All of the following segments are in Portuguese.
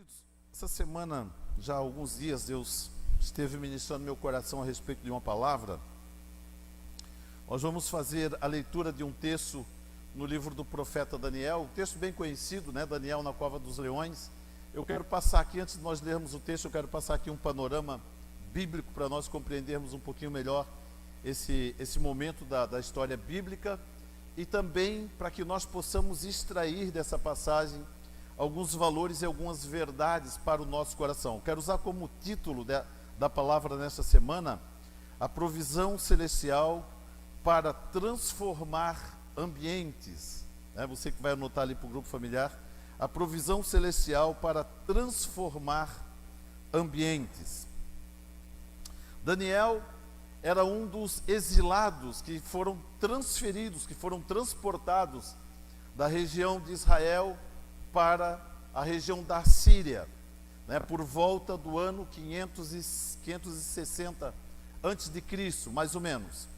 Queridos, essa semana, já há alguns dias, Deus esteve ministrando no meu coração a respeito de uma palavra. Nós vamos fazer a leitura de um texto no livro do profeta Daniel, um texto bem conhecido, né? Daniel na cova dos leões. Eu quero passar aqui, antes de nós lermos o texto, eu quero passar aqui um panorama bíblico para nós compreendermos um pouquinho melhor esse momento da história bíblica e também para que nós possamos extrair dessa passagem alguns valores e algumas verdades para o nosso coração. Quero usar como título da palavra nesta semana a provisão celestial para transformar ambientes. Você que vai anotar ali para o grupo familiar, a provisão celestial para transformar ambientes. Daniel era um dos exilados que foram transferidos, que foram transportados da região de Israel para a região da Síria, por volta do ano 560 a.C., mais ou menos.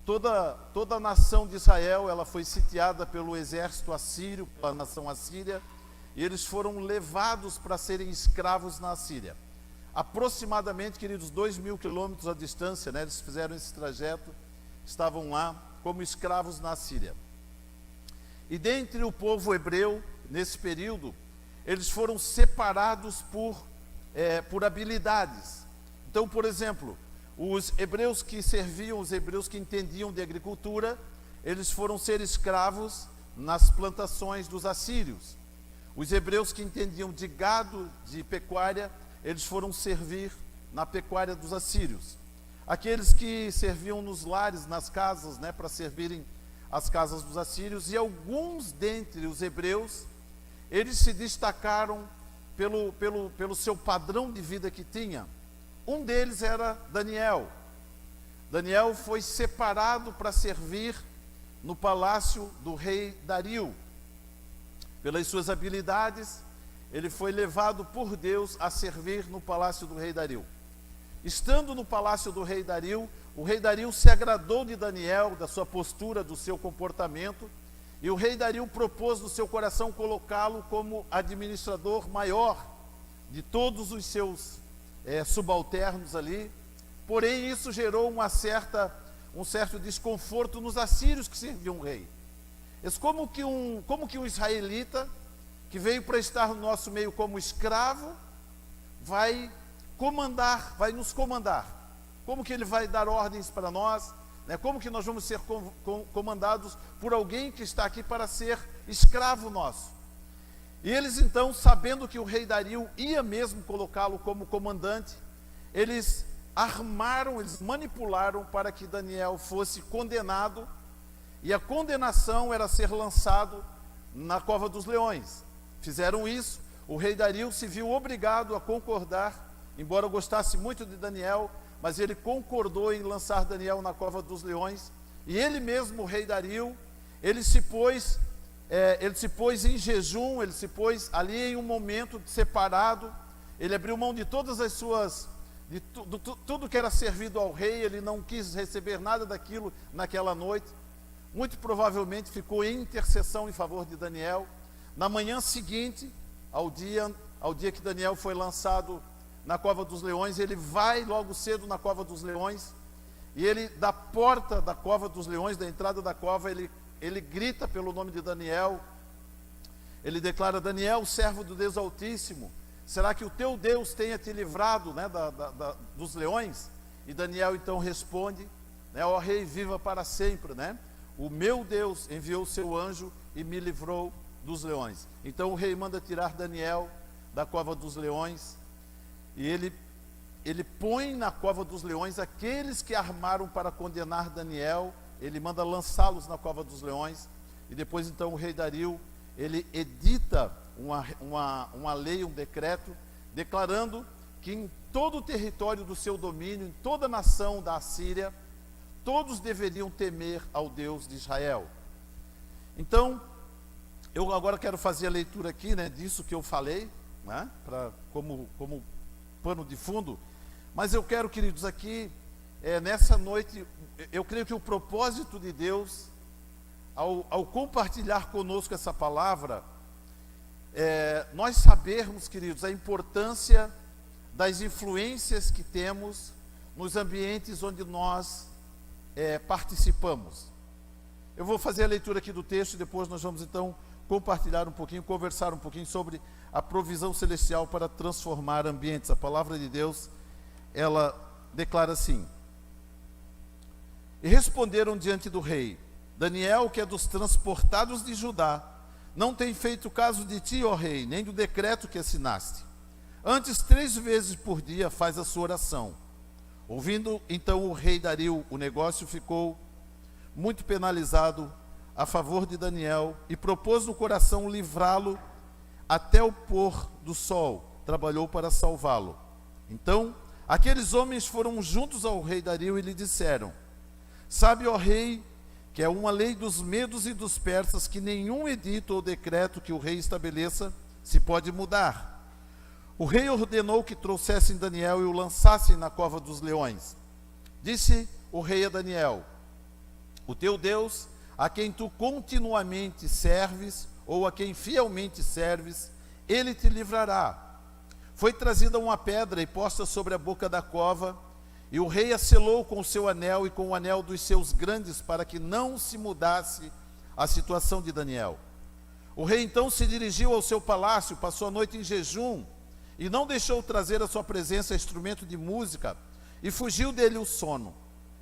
Toda a nação de Israel ela foi sitiada pelo exército assírio, pela nação assíria, e eles foram levados para serem escravos na Síria. Aproximadamente, queridos, 2.000 quilômetros à distância, eles fizeram esse trajeto, estavam lá como escravos na Síria. E dentre o povo hebreu, nesse período, eles foram separados por habilidades. Então, por exemplo, os hebreus que serviam, os hebreus que entendiam de agricultura, eles foram ser escravos nas plantações dos assírios. Os hebreus que entendiam de gado, de pecuária, eles foram servir na pecuária dos assírios. Aqueles que serviam nos lares, nas casas, para servirem as casas dos assírios, e alguns dentre os hebreus, eles se destacaram pelo seu padrão de vida que tinha. Um deles era Daniel. Daniel foi separado para servir no palácio do rei Dario. Pelas suas habilidades, ele foi levado por Deus a servir no palácio do rei Dario. Estando no palácio do rei Dario, o rei Dario se agradou de Daniel, da sua postura, do seu comportamento, e o rei Dario propôs no seu coração colocá-lo como administrador maior de todos os seus subalternos ali. Porém, isso gerou um certo desconforto nos assírios que serviam o rei. Como que um israelita que veio para estar no nosso meio como escravo vai nos comandar? Como que ele vai dar ordens para nós? Como que nós vamos ser comandados por alguém que está aqui para ser escravo nosso? E eles então, sabendo que o rei Dario ia mesmo colocá-lo como comandante, eles manipularam para que Daniel fosse condenado, e a condenação era ser lançado na cova dos leões. Fizeram isso, o rei Dario se viu obrigado a concordar, embora gostasse muito de Daniel, mas ele concordou em lançar Daniel na cova dos leões, e ele mesmo, o rei Dario, ele se pôs em jejum, ele se pôs ali em um momento separado, ele abriu mão de todas as suas, tudo que era servido ao rei, ele não quis receber nada daquilo naquela noite, muito provavelmente ficou em intercessão em favor de Daniel. Na manhã seguinte, ao dia que Daniel foi lançado na cova dos leões, ele vai logo cedo na cova dos leões, e ele, da porta da cova dos leões, da entrada da cova, ele grita pelo nome de Daniel, ele declara: Daniel, servo do Deus Altíssimo, será que o teu Deus tenha te livrado dos leões? E Daniel então responde: ó rei, viva para sempre, o meu Deus enviou o seu anjo e me livrou dos leões. Então o rei manda tirar Daniel da cova dos leões, e ele põe na cova dos leões aqueles que armaram para condenar Daniel, ele manda lançá-los na cova dos leões, e depois então o rei Dario, ele edita uma lei, um decreto, declarando que em todo o território do seu domínio, em toda a nação da Assíria, todos deveriam temer ao Deus de Israel. Então, eu agora quero fazer a leitura aqui, disso que eu falei, como pano de fundo, mas eu quero, queridos, aqui, nessa noite, eu creio que o propósito de Deus, ao compartilhar conosco essa palavra, nós sabermos, queridos, a importância das influências que temos nos ambientes onde nós participamos. Eu vou fazer a leitura aqui do texto e depois nós vamos então compartilhar um pouquinho, conversar um pouquinho sobre a provisão celestial para transformar ambientes. A palavra de Deus, ela declara assim: e responderam diante do rei: Daniel, que é dos transportados de Judá, não tem feito caso de ti, ó rei, nem do decreto que assinaste. Antes, 3 vezes por dia faz a sua oração. Ouvindo então o rei Dario, o negócio ficou muito penalizado a favor de Daniel e propôs no coração livrá-lo até o pôr do sol. Trabalhou para salvá-lo. Então, aqueles homens foram juntos ao rei Dario e lhe disseram: sabe, ó rei, que é uma lei dos medos e dos persas que nenhum edito ou decreto que o rei estabeleça se pode mudar. O rei ordenou que trouxessem Daniel e o lançassem na cova dos leões. Disse o rei a Daniel: o teu Deus, a quem tu continuamente serves, ou a quem fielmente serves, ele te livrará. Foi trazida uma pedra e posta sobre a boca da cova, e o rei a selou com o seu anel e com o anel dos seus grandes, para que não se mudasse a situação de Daniel. O rei então se dirigiu ao seu palácio, passou a noite em jejum, e não deixou trazer à sua presença instrumento de música, e fugiu dele o sono.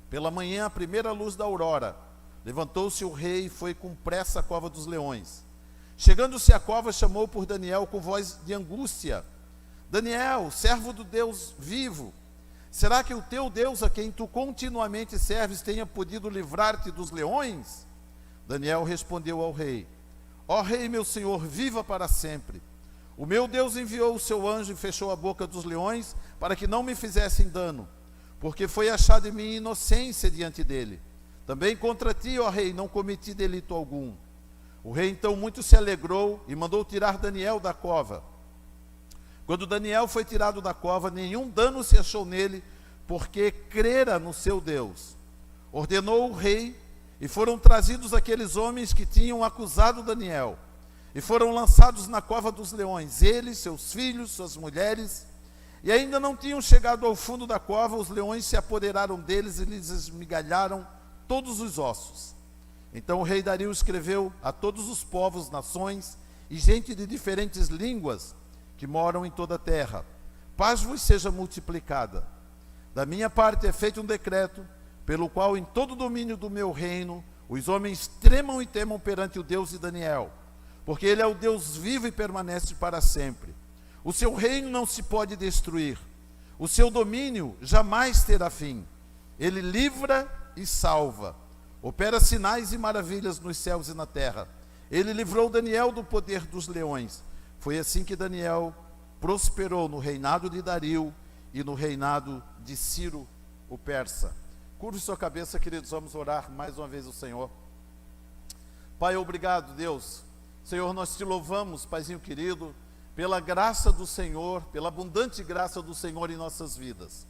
Pela manhã, à primeira luz da aurora, levantou-se o rei e foi com pressa à cova dos leões. Chegando-se à cova, chamou por Daniel com voz de angústia: Daniel, servo do Deus vivo, será que o teu Deus, a quem tu continuamente serves, tenha podido livrar-te dos leões? Daniel respondeu ao rei: ó rei, meu senhor, viva para sempre. O meu Deus enviou o seu anjo e fechou a boca dos leões para que não me fizessem dano, porque foi achada em mim inocência diante dele. Também contra ti, ó rei, não cometi delito algum. O rei então muito se alegrou e mandou tirar Daniel da cova. Quando Daniel foi tirado da cova, nenhum dano se achou nele, porque crera no seu Deus. Ordenou o rei, e foram trazidos aqueles homens que tinham acusado Daniel, e foram lançados na cova dos leões, eles, seus filhos, suas mulheres, e ainda não tinham chegado ao fundo da cova, os leões se apoderaram deles e lhes esmigalharam todos os ossos. Então o rei Dario escreveu a todos os povos, nações e gente de diferentes línguas que moram em toda a terra: paz vos seja multiplicada. Da minha parte é feito um decreto, pelo qual em todo o domínio do meu reino, os homens tremam e temam perante o Deus de Daniel, porque ele é o Deus vivo e permanece para sempre. O seu reino não se pode destruir, o seu domínio jamais terá fim. Ele livra e salva, opera sinais e maravilhas nos céus e na terra. Ele livrou Daniel do poder dos leões. Foi assim que Daniel prosperou no reinado de Dario e no reinado de Ciro, o persa. Curve sua cabeça, queridos, vamos orar mais uma vez ao Senhor. Pai, obrigado, Deus. Senhor, nós te louvamos, Paizinho querido, pela graça do Senhor, pela abundante graça do Senhor em nossas vidas.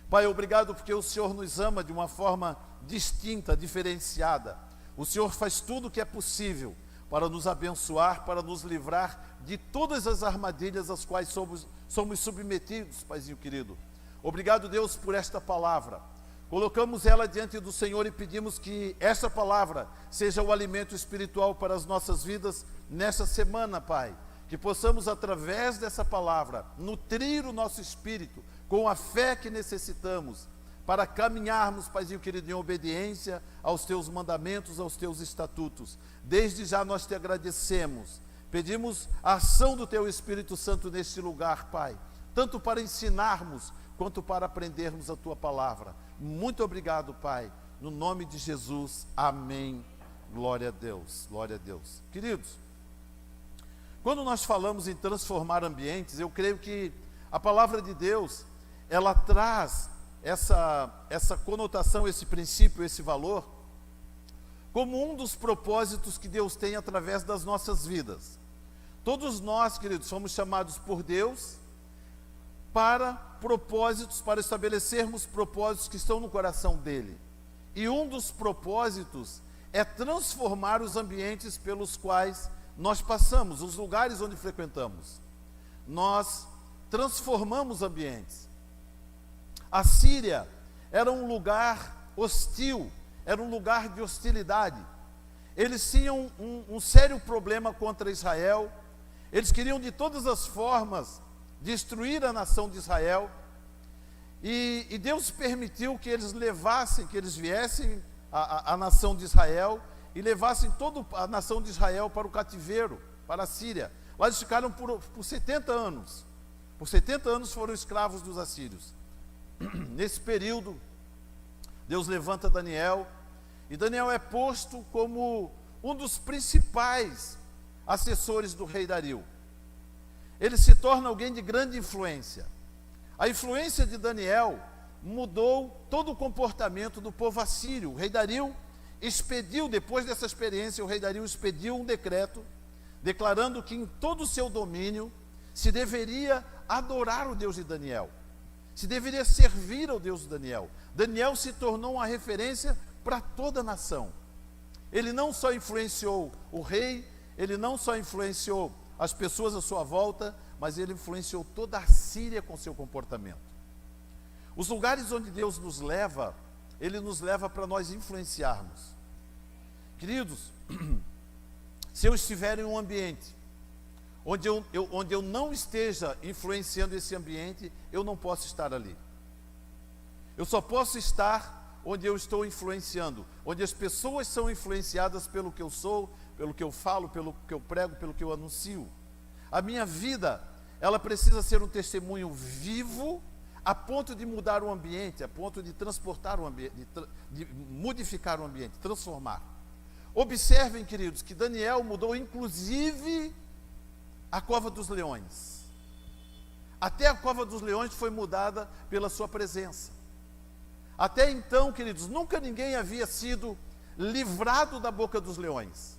Pai, obrigado porque o Senhor nos ama de uma forma distinta, diferenciada. O Senhor faz tudo o que é possível para nos abençoar, para nos livrar de todas as armadilhas às quais somos submetidos, Paizinho querido. Obrigado, Deus, por esta palavra. Colocamos ela diante do Senhor e pedimos que essa palavra seja o alimento espiritual para as nossas vidas nessa semana, Pai. Que possamos, através dessa palavra, nutrir o nosso espírito com a fé que necessitamos para caminharmos, Paizinho querido, em obediência aos Teus mandamentos, aos Teus estatutos. Desde já nós te agradecemos. Pedimos a ação do Teu Espírito Santo neste lugar, Pai, tanto para ensinarmos quanto para aprendermos a Tua palavra. Muito obrigado, Pai, no nome de Jesus, amém, glória a Deus, glória a Deus. Queridos, quando nós falamos em transformar ambientes, eu creio que a palavra de Deus, ela traz essa conotação, esse princípio, esse valor, como um dos propósitos que Deus tem através das nossas vidas. Todos nós, queridos, somos chamados por Deus para propósitos, para estabelecermos propósitos que estão no coração dele. E um dos propósitos é transformar os ambientes pelos quais nós passamos, os lugares onde frequentamos. Nós transformamos ambientes. A Síria era um lugar hostil, era um lugar de hostilidade. Eles tinham um sério problema contra Israel. Eles queriam de todas as formas destruir a nação de Israel. E Deus permitiu que eles viessem a nação de Israel e levassem toda a nação de Israel para o cativeiro, para a Síria. Lá eles ficaram por 70 anos. Por 70 anos foram escravos dos assírios. Nesse período, Deus levanta Daniel, e Daniel é posto como um dos principais assessores do rei Dario. Ele se torna alguém de grande influência. A influência de Daniel mudou todo o comportamento do povo assírio. O rei Dario expediu, depois dessa experiência, o rei Dario expediu um decreto declarando que em todo o seu domínio se deveria adorar o Deus de Daniel, se deveria servir ao Deus de Daniel. Daniel se tornou uma referência para toda a nação. Ele não só influenciou o rei, ele não só influenciou as pessoas à sua volta, mas ele influenciou toda a Síria com seu comportamento. Os lugares onde Deus nos leva, Ele nos leva para nós influenciarmos. Queridos, se eu estiver em um ambiente onde eu não esteja influenciando esse ambiente, eu não posso estar ali. Eu só posso estar onde eu estou influenciando, onde as pessoas são influenciadas pelo que eu sou, pelo que eu falo, pelo que eu prego, pelo que eu anuncio. A minha vida, ela precisa ser um testemunho vivo, a ponto de mudar o ambiente, a ponto de transportar o ambiente, de modificar o ambiente, transformar. Observem, queridos, que Daniel mudou inclusive a cova dos leões. Até a cova dos leões foi mudada pela sua presença. Até então, queridos, nunca ninguém havia sido livrado da boca dos leões.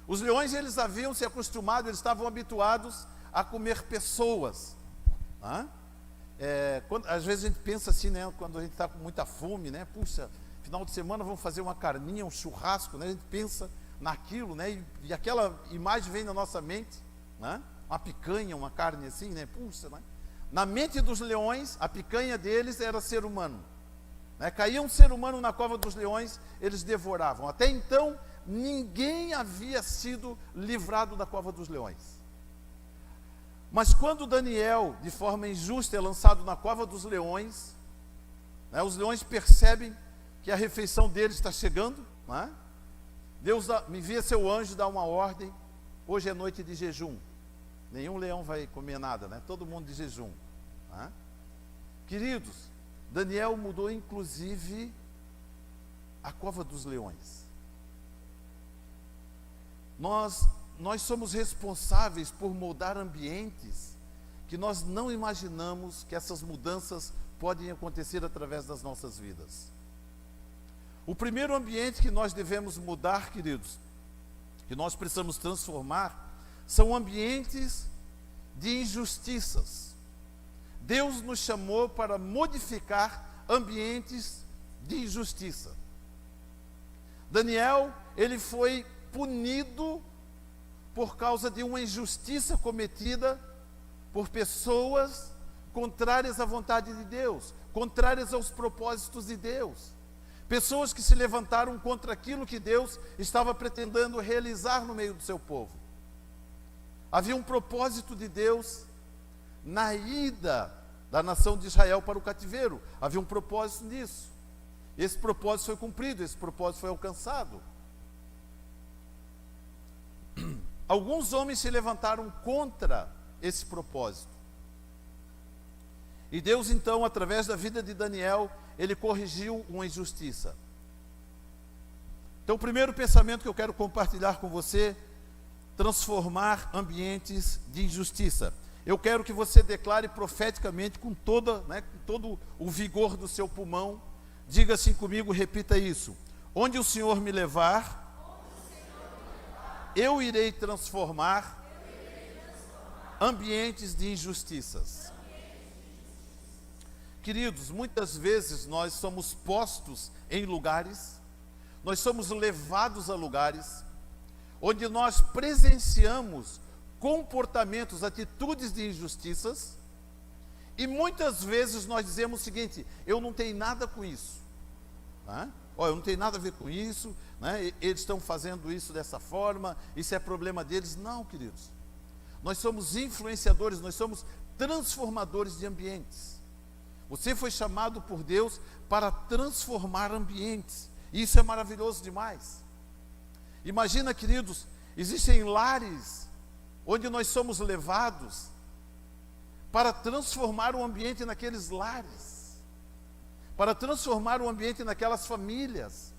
Os leões, eles haviam se acostumado, eles estavam habituados a comer pessoas. Às vezes a gente pensa assim, né, quando a gente está com muita fome, né, puxa, final de semana vamos fazer uma carninha, um churrasco, né, a gente pensa naquilo, né, e aquela imagem vem na nossa mente, né, uma picanha, uma carne assim, né, puxa, né. Na mente dos leões, a picanha deles era ser humano. Caía um ser humano na cova dos leões, eles devoravam. Até então, ninguém havia sido livrado da cova dos leões. Mas quando Daniel, de forma injusta, é lançado na cova dos leões, os leões percebem que a refeição deles está chegando. Deus me envia seu anjo, dá uma ordem: hoje é noite de jejum. Nenhum leão vai comer nada, todo mundo de jejum. Queridos, Daniel mudou inclusive a cova dos leões. Nós somos responsáveis por moldar ambientes que nós não imaginamos que essas mudanças podem acontecer através das nossas vidas. O primeiro ambiente que nós devemos mudar, queridos, que nós precisamos transformar, são ambientes de injustiças. Deus nos chamou para modificar ambientes de injustiça. Daniel, ele foi punido por causa de uma injustiça cometida por pessoas contrárias à vontade de Deus, contrárias aos propósitos de Deus. Pessoas que se levantaram contra aquilo que Deus estava pretendendo realizar no meio do seu povo. Havia um propósito de Deus na ida da nação de Israel para o cativeiro. Havia um propósito nisso. Esse propósito foi cumprido, esse propósito foi alcançado. Alguns homens se levantaram contra esse propósito. E Deus, então, através da vida de Daniel, ele corrigiu uma injustiça. Então, o primeiro pensamento que eu quero compartilhar com você: transformar ambientes de injustiça. Eu quero que você declare profeticamente com todo o vigor do seu pulmão. Diga assim comigo, repita isso: onde o Senhor me levar, eu irei transformar ambientes de injustiças. Queridos, muitas vezes nós somos postos em lugares, nós somos levados a lugares onde nós presenciamos comportamentos, atitudes de injustiças, e muitas vezes nós dizemos o seguinte: eu não tenho nada com isso, né? Eu não tenho nada a ver com isso, né? Eles estão fazendo isso dessa forma, isso é problema deles. Não, queridos, nós somos influenciadores, nós somos transformadores de ambientes. Você foi chamado por Deus para transformar ambientes, e isso é maravilhoso demais. Imagina, queridos, existem lares onde nós somos levados para transformar o ambiente naqueles lares, para transformar o ambiente naquelas famílias.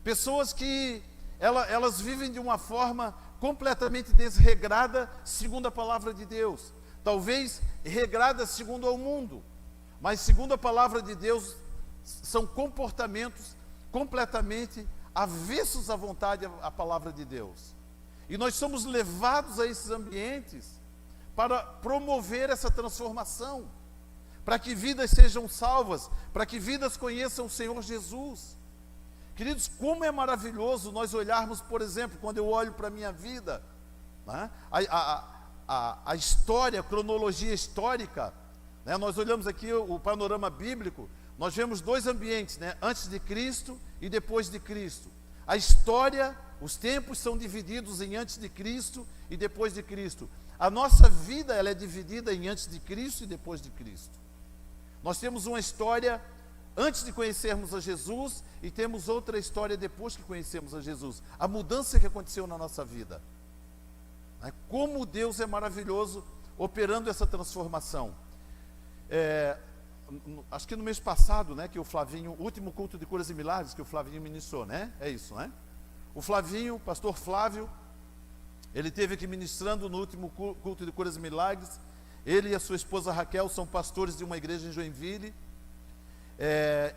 Pessoas que elas vivem de uma forma completamente desregrada segundo a palavra de Deus. Talvez regrada segundo ao mundo, mas segundo a palavra de Deus, são comportamentos completamente avessos à vontade à palavra de Deus. E nós somos levados a esses ambientes para promover essa transformação, para que vidas sejam salvas, para que vidas conheçam o Senhor Jesus. Queridos, como é maravilhoso nós olharmos, por exemplo, quando eu olho para a minha vida, né, a história, a cronologia histórica, né, nós olhamos aqui o panorama bíblico, nós vemos dois ambientes, né, antes de Cristo e depois de Cristo. A história, os tempos são divididos em antes de Cristo e depois de Cristo. A nossa vida, ela é dividida em antes de Cristo e depois de Cristo. Nós temos uma história antes de conhecermos a Jesus e temos outra história depois que conhecemos a Jesus. A mudança que aconteceu na nossa vida. Como Deus é maravilhoso operando essa transformação. Acho que no mês passado, né, que o Flavinho, o último culto de curas e milagres que o Flavinho ministrou, né? É isso, né? O Flavinho, o pastor Flávio, ele esteve aqui ministrando no último culto de curas e milagres. Ele e a sua esposa Raquel são pastores de uma igreja em Joinville.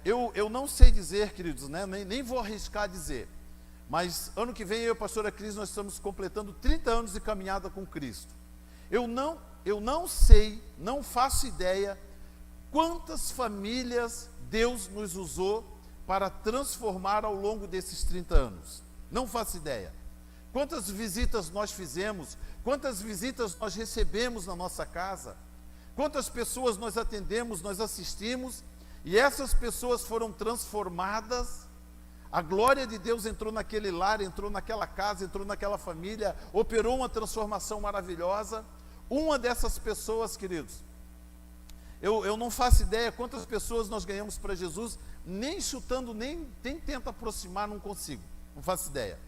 Eu não sei dizer, queridos, né? Nem vou arriscar dizer, mas ano que vem eu e a pastora Cris, nós estamos completando 30 anos de caminhada com Cristo. Eu não sei, não faço ideia quantas famílias Deus nos usou para transformar ao longo desses 30 anos. Não faço ideia. Quantas visitas nós fizemos, quantas visitas nós recebemos na nossa casa, quantas pessoas nós atendemos, nós assistimos, e essas pessoas foram transformadas. A glória de Deus entrou naquele lar, entrou naquela casa, entrou naquela família, operou uma transformação maravilhosa. Uma dessas pessoas, queridos, eu não faço ideia quantas pessoas nós ganhamos para Jesus, nem chutando, nem tento aproximar, não consigo, não faço ideia.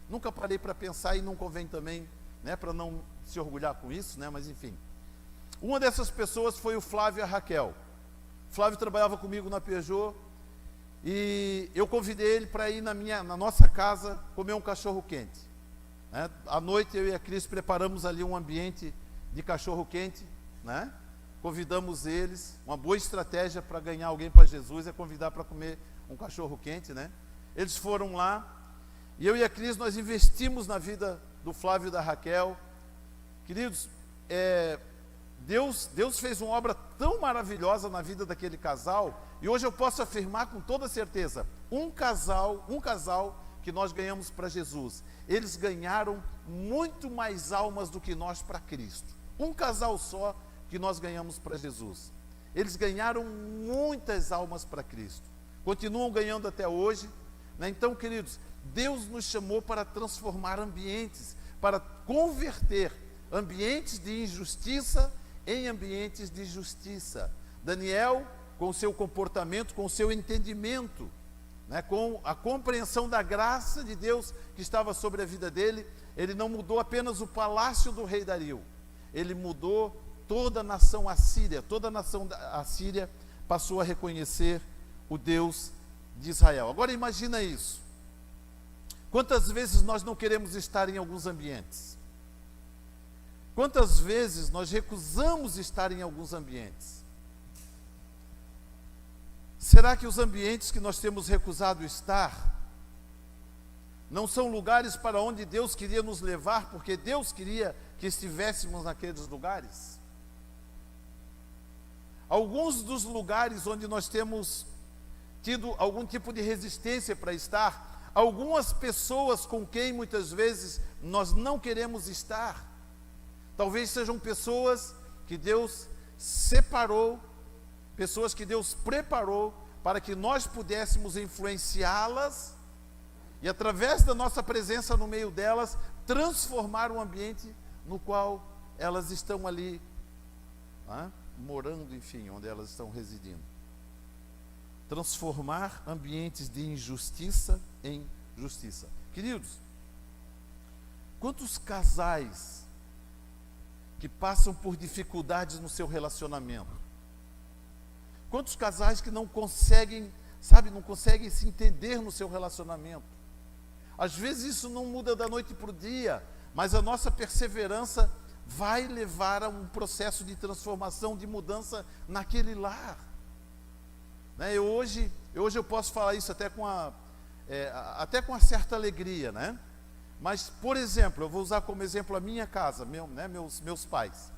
Nunca parei para pensar e não convém também, né, para não se orgulhar com isso, né, mas enfim. Uma dessas pessoas foi o Flávio e a Raquel. O Flávio trabalhava comigo na Peugeot e eu convidei ele para ir na nossa casa comer um cachorro quente. Né? À noite eu e a Cris preparamos ali um ambiente de cachorro quente, né? Convidamos eles. Uma boa estratégia para ganhar alguém para Jesus é convidar para comer um cachorro quente, né? Eles foram lá e eu e a Cris, nós investimos na vida do Flávio e da Raquel. Queridos, Deus fez uma obra tão maravilhosa na vida daquele casal, e hoje eu posso afirmar com toda certeza, um casal que nós ganhamos para Jesus, eles ganharam muito mais almas do que nós para Cristo. Um casal só que nós ganhamos para Jesus. Eles ganharam muitas almas para Cristo. Continuam ganhando até hoje, né? Então, queridos, Deus nos chamou para transformar ambientes, para converter ambientes de injustiça em ambientes de justiça. Daniel, com o seu comportamento, com o seu entendimento, né, com a compreensão da graça de Deus que estava sobre a vida dele, ele não mudou apenas o palácio do rei Dario, ele mudou toda a nação assíria. Toda a nação assíria passou a reconhecer o Deus de Israel. Agora imagina isso. Quantas vezes nós não queremos estar em alguns ambientes? Quantas vezes nós recusamos estar em alguns ambientes? Será que os ambientes que nós temos recusado estar não são lugares para onde Deus queria nos levar, porque Deus queria que estivéssemos naqueles lugares? Alguns dos lugares onde nós temos tido algum tipo de resistência para estar, algumas pessoas com quem muitas vezes nós não queremos estar. Talvez sejam pessoas que Deus separou, pessoas que Deus preparou para que nós pudéssemos influenciá-las e, através da nossa presença no meio delas, transformar o ambiente no qual elas estão ali, morando, enfim, onde elas estão residindo. Transformar ambientes de injustiça em justiça. Queridos, quantos casais que passam por dificuldades no seu relacionamento? Quantos casais que não conseguem, não conseguem se entender no seu relacionamento? Às vezes isso não muda da noite para o dia, mas a nossa perseverança vai levar a um processo de transformação, de mudança naquele lar. Hoje eu posso falar isso até com uma certa alegria, né? Mas, por exemplo, eu vou usar como exemplo a minha casa, meus pais.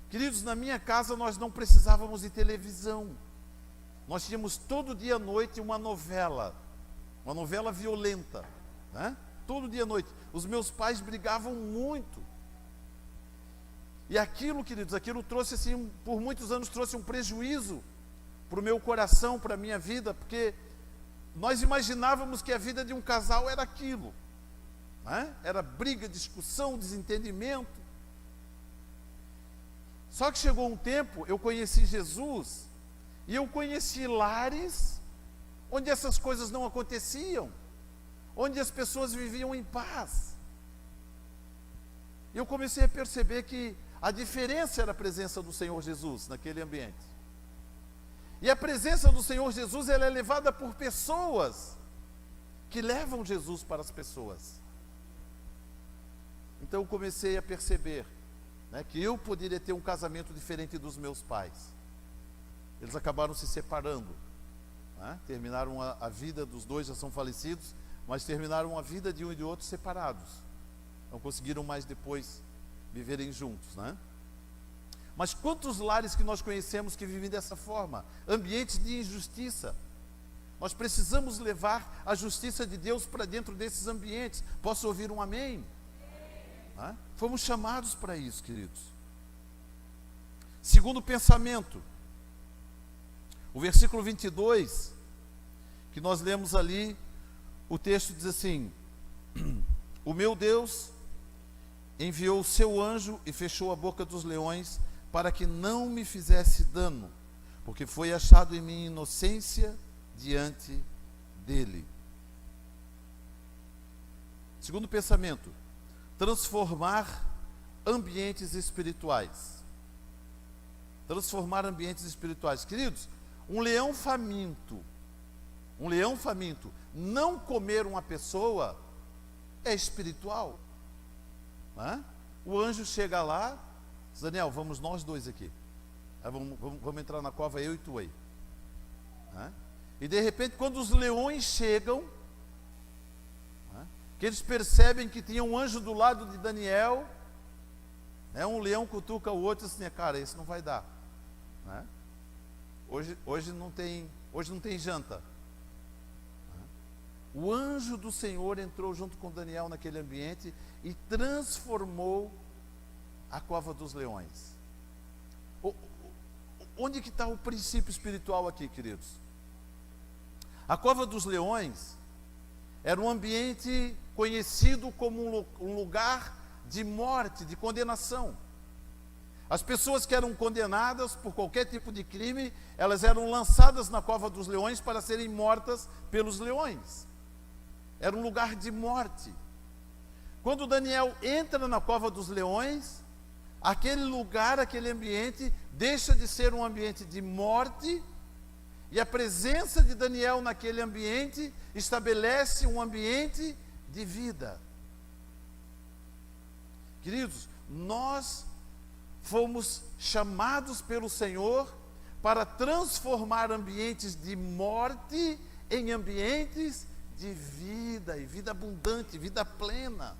Queridos, na minha casa nós não precisávamos de televisão. Nós tínhamos todo dia à noite uma novela violenta, né? Todo dia à noite. Os meus pais brigavam muito. E aquilo, queridos, trouxe assim, por muitos anos trouxe um prejuízo para o meu coração, para a minha vida, porque nós imaginávamos que a vida de um casal era aquilo, né? Era briga, discussão, desentendimento. Só que chegou um tempo, eu conheci Jesus, e eu conheci lares onde essas coisas não aconteciam, onde as pessoas viviam em paz. E eu comecei a perceber que a diferença era a presença do Senhor Jesus naquele ambiente. E a presença do Senhor Jesus, ela é levada por pessoas que levam Jesus para as pessoas. Então eu comecei a perceber, né, que eu poderia ter um casamento diferente dos meus pais. Eles acabaram se separando, né? Terminaram a vida dos dois, já são falecidos, mas terminaram a vida de um e de outro separados. Não conseguiram mais depois viverem juntos, né? Mas quantos lares que nós conhecemos que vivem dessa forma? Ambientes de injustiça. Nós precisamos levar a justiça de Deus para dentro desses ambientes. Posso ouvir um amém? Né? Fomos chamados para isso, queridos. Segundo pensamento, o versículo 22, que nós lemos ali, o texto diz assim: o meu Deus enviou o seu anjo e fechou a boca dos leões para que não me fizesse dano, porque foi achado em mim inocência diante dele. Segundo pensamento, transformar ambientes espirituais. Transformar ambientes espirituais. Queridos, um leão faminto, não comer uma pessoa é espiritual. Né? O anjo chega lá, diz: Daniel, vamos nós dois aqui. Vamos entrar na cova, eu e tu aí. Né? E de repente, quando os leões chegam, né, que eles percebem que tinha um anjo do lado de Daniel, né, um leão cutuca o outro e diz assim: cara, esse não vai dar. Né? Hoje não tem janta. O anjo do Senhor entrou junto com Daniel naquele ambiente e transformou a cova dos leões. Onde que está o princípio espiritual aqui, queridos? A cova dos leões era um ambiente conhecido como um lugar de morte, de condenação. As pessoas que eram condenadas por qualquer tipo de crime, elas eram lançadas na cova dos leões para serem mortas pelos leões. Era um lugar de morte. Quando Daniel entra na cova dos leões, aquele lugar, aquele ambiente, deixa de ser um ambiente de morte, e a presença de Daniel naquele ambiente estabelece um ambiente de vida. Queridos, nós fomos chamados pelo Senhor para transformar ambientes de morte em ambientes de vida, e vida abundante, vida plena.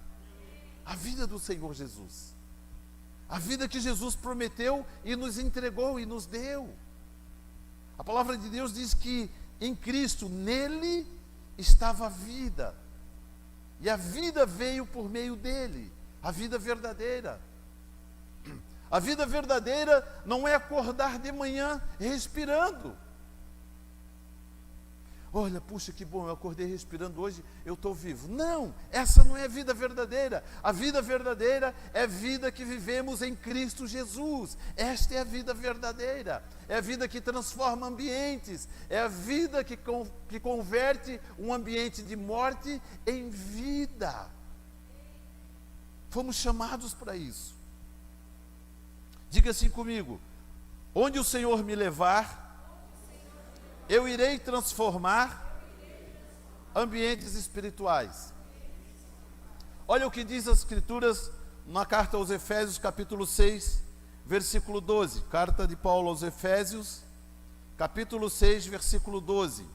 A vida do Senhor Jesus. A vida que Jesus prometeu e nos entregou e nos deu. A palavra de Deus diz que em Cristo, nele, estava a vida. E a vida veio por meio dele, a vida verdadeira. A vida verdadeira não é acordar de manhã respirando. Olha, puxa, que bom, eu acordei respirando hoje, eu estou vivo. Não, essa não é a vida verdadeira. A vida verdadeira é a vida que vivemos em Cristo Jesus. Esta é a vida verdadeira. É a vida que transforma ambientes. É a vida que converte um ambiente de morte em vida. Fomos chamados para isso. Diga assim comigo: onde o Senhor me levar, eu irei transformar ambientes espirituais. Olha o que diz as Escrituras na carta aos Efésios, capítulo 6, versículo 12. Carta de Paulo aos Efésios, capítulo 6, versículo 12.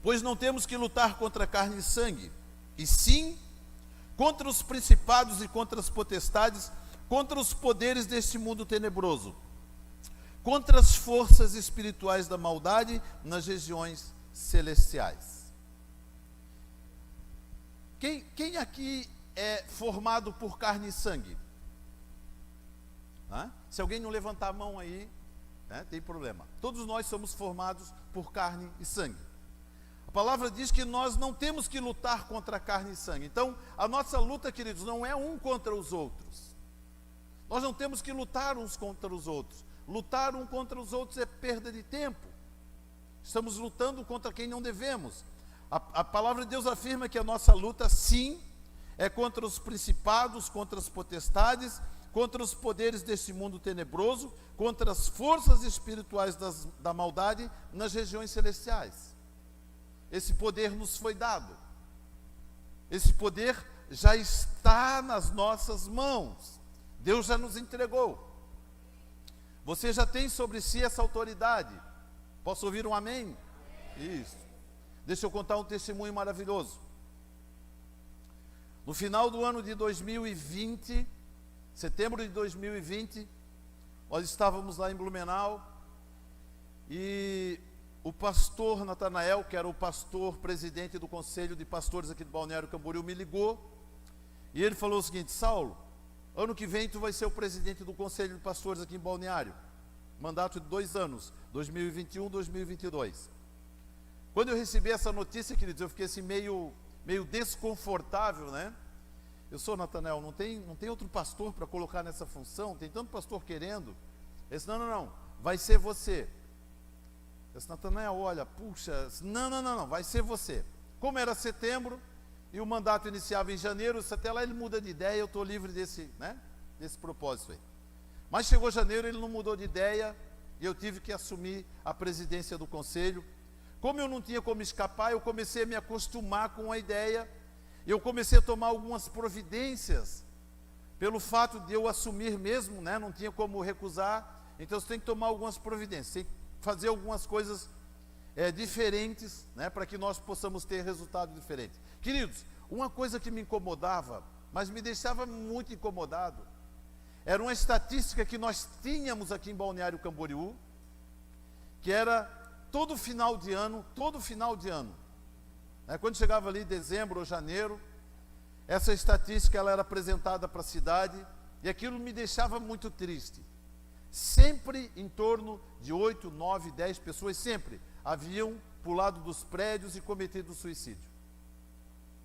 Pois não temos que lutar contra carne e sangue, e sim contra os principados e contra as potestades, contra os poderes deste mundo tenebroso, contra as forças espirituais da maldade nas regiões celestiais. Quem aqui é formado por carne e sangue? Se alguém não levantar a mão aí, tem problema. Todos nós somos formados por carne e sangue. A palavra diz que nós não temos que lutar contra carne e sangue. Então, a nossa luta, queridos, não é um contra os outros. Nós não temos que lutar uns contra os outros. Lutar um contra os outros é perda de tempo. Estamos lutando contra quem não devemos. A palavra de Deus afirma que a nossa luta, sim, é contra os principados, contra as potestades, contra os poderes deste mundo tenebroso, contra as forças espirituais da maldade nas regiões celestiais. Esse poder nos foi dado. Esse poder já está nas nossas mãos. Deus já nos entregou. Você já tem sobre si essa autoridade. Posso ouvir um amém? Isso. Deixa eu contar um testemunho maravilhoso. No final do ano de 2020, setembro de 2020, nós estávamos lá em Blumenau e o pastor Natanael, que era o pastor presidente do conselho de pastores aqui de Balneário Camboriú, me ligou e ele falou o seguinte: Saulo, ano que vem tu vai ser o presidente do conselho de pastores aqui em Balneário, mandato de 2 anos, 2021, 2022. Quando eu recebi essa notícia, queridos, eu fiquei assim meio desconfortável, né? Eu sou Natanael, não tem outro pastor para colocar nessa função, tem tanto pastor querendo. Ele disse, não, vai ser você. Eu disse, Natanael, olha, puxa, não, vai ser você. Como era setembro e o mandato iniciava em janeiro, até lá ele muda de ideia, eu estou livre desse propósito aí. Mas chegou janeiro, ele não mudou de ideia e eu tive que assumir a presidência do conselho. Como eu não tinha como escapar, eu comecei a me acostumar com a ideia. Eu comecei a tomar algumas providências, pelo fato de eu assumir mesmo, não tinha como recusar. Então você tem que tomar algumas providências, tem que fazer algumas coisas diferentes, para que nós possamos ter resultado diferente. Queridos, uma coisa que me incomodava, mas me deixava muito incomodado, era uma estatística que nós tínhamos aqui em Balneário Camboriú, que era todo final de ano, quando chegava ali dezembro ou janeiro, essa estatística ela era apresentada para a cidade e aquilo me deixava muito triste. Sempre em torno de 8, 9, 10 pessoas, sempre haviam pulado dos prédios e cometido suicídio.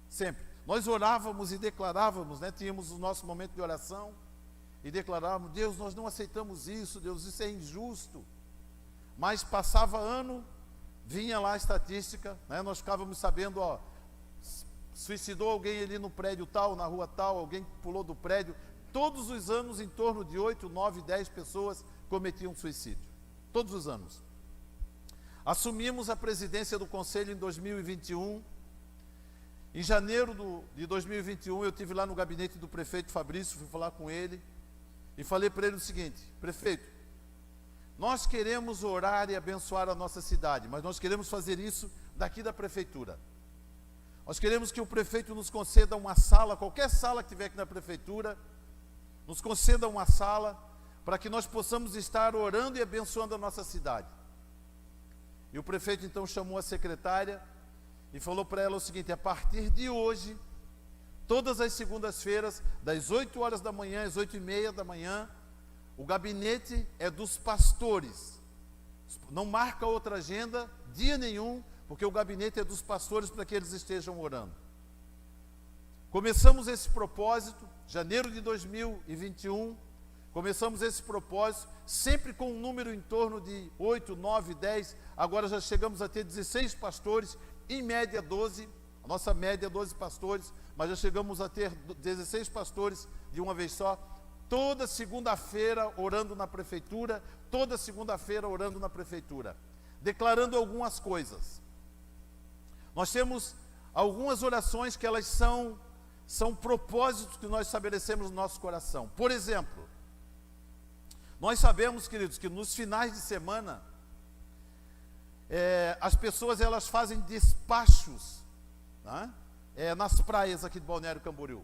Sempre. Nós orávamos e declarávamos, tínhamos o nosso momento de oração e declarávamos, Deus, nós não aceitamos isso, Deus, isso é injusto. Mas passava ano, vinha lá a estatística, nós ficávamos sabendo, suicidou alguém ali no prédio tal, na rua tal, alguém pulou do prédio. Todos os anos, em torno de 8, 9, 10 pessoas cometiam suicídio. Todos os anos. Assumimos a presidência do conselho em 2021. Em janeiro de 2021, eu estive lá no gabinete do prefeito Fabrício, fui falar com ele, e falei para ele o seguinte, prefeito, nós queremos orar e abençoar a nossa cidade, mas nós queremos fazer isso daqui da prefeitura. Nós queremos que o prefeito nos conceda uma sala, qualquer sala que tiver aqui na prefeitura, nos conceda uma sala, para que nós possamos estar orando e abençoando a nossa cidade. E o prefeito então chamou a secretária e falou para ela o seguinte: a partir de hoje, todas as segundas-feiras, das 8 horas da manhã às 8h30 da manhã, o gabinete é dos pastores. Não marca outra agenda, dia nenhum, porque o gabinete é dos pastores para que eles estejam orando. Começamos esse propósito, janeiro de 2021, começamos esse propósito, sempre com um número em torno de 8, 9, 10, agora já chegamos a ter 16 pastores, em média 12, a nossa média é 12 pastores, mas já chegamos a ter 16 pastores de uma vez só, toda segunda-feira orando na prefeitura, toda segunda-feira orando na prefeitura, declarando algumas coisas. Nós temos algumas orações que elas são propósitos que nós estabelecemos no nosso coração. Por exemplo, nós sabemos, queridos, que nos finais de semana, as pessoas elas fazem despachos, né? Nas praias aqui de Balneário Camboriú.